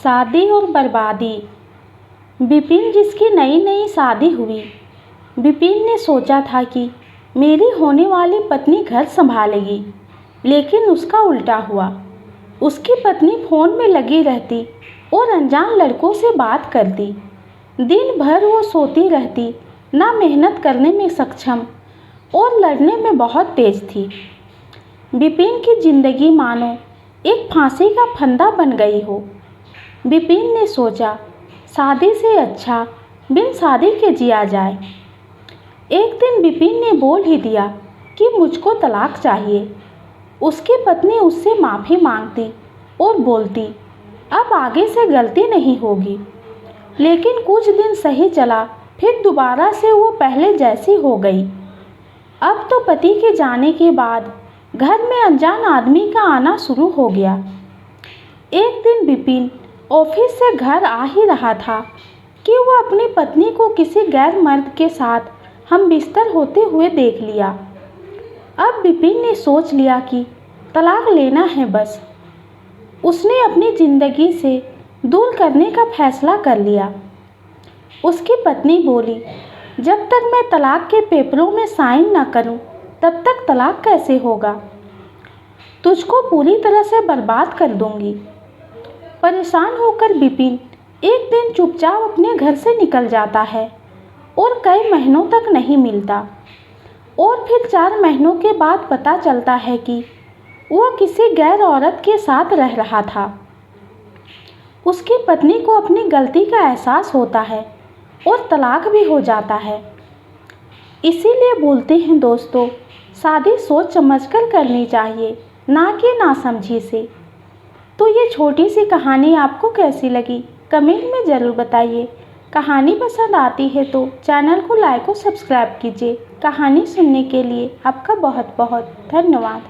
शादी और बर्बादी। विपिन जिसकी नई नई शादी हुई, विपिन ने सोचा था कि मेरी होने वाली पत्नी घर संभालेगी, लेकिन उसका उल्टा हुआ। उसकी पत्नी फ़ोन में लगी रहती और अनजान लड़कों से बात करती। दिन भर वो सोती रहती, ना मेहनत करने में सक्षम और लड़ने में बहुत तेज थी। विपिन की ज़िंदगी मानो एक फांसी का फंदा बन गई हो। विपिन ने सोचा, शादी से अच्छा बिन शादी के जिया जाए। एक दिन विपिन ने बोल ही दिया कि मुझको तलाक चाहिए। उसकी पत्नी उससे माफ़ी मांगती और बोलती, अब आगे से गलती नहीं होगी। लेकिन कुछ दिन सही चला, फिर दोबारा से वो पहले जैसी हो गई। अब तो पति के जाने के बाद घर में अनजान आदमी का आना शुरू हो गया। एक दिन विपिन ऑफिस से घर आ ही रहा था कि वो अपनी पत्नी को किसी गैर मर्द के साथ हम बिस्तर होते हुए देख लिया। अब विपिन ने सोच लिया कि तलाक लेना है बस। उसने अपनी ज़िंदगी से दूर करने का फैसला कर लिया। उसकी पत्नी बोली, जब तक मैं तलाक के पेपरों में साइन न करूं, तब तक तलाक कैसे होगा? तुझको पूरी तरह से बर्बाद कर दूंगी। परेशान होकर विपिन एक दिन चुपचाप अपने घर से निकल जाता है और कई महीनों तक नहीं मिलता। और फिर 4 महीनों के बाद पता चलता है कि वो किसी गैर औरत के साथ रह रहा था। उसकी पत्नी को अपनी गलती का एहसास होता है और तलाक भी हो जाता है। इसीलिए बोलते हैं दोस्तों, शादी सोच समझकर करनी चाहिए, ना कि नासमझी से। तो ये छोटी सी कहानी आपको कैसी लगी, कमेंट में ज़रूर बताइए। कहानी पसंद आती है तो चैनल को लाइक और सब्सक्राइब कीजिए। कहानी सुनने के लिए आपका बहुत बहुत धन्यवाद।